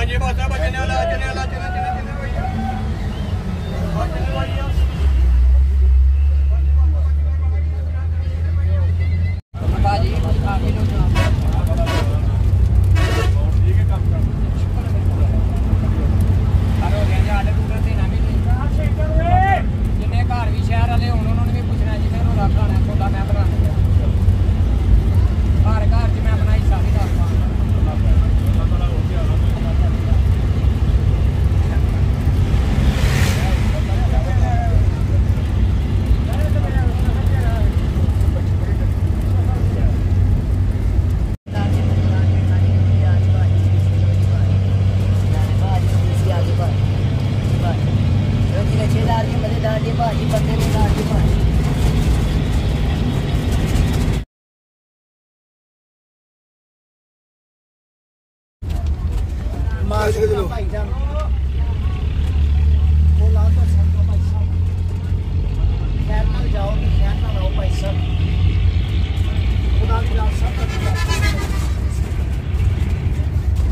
जी बस बचने वाला चले जिन्हें घर भी शहर वाले होने उन्होंने भी पूछना जिन्हें रोला खाना छोला मैं बना घर घर च मैं अपना हिस्सा भी दस पाना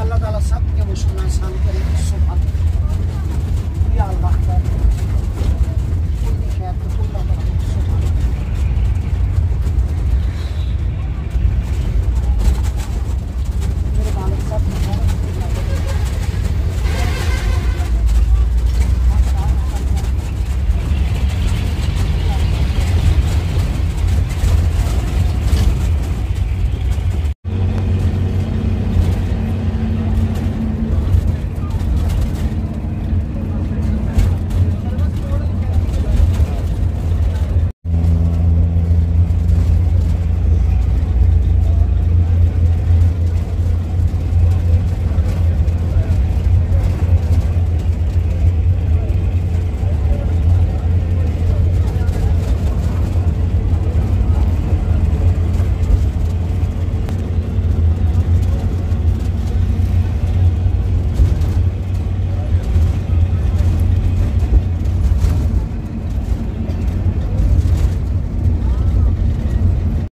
अल्लाह ताला सबके मुश्किल आसान करे।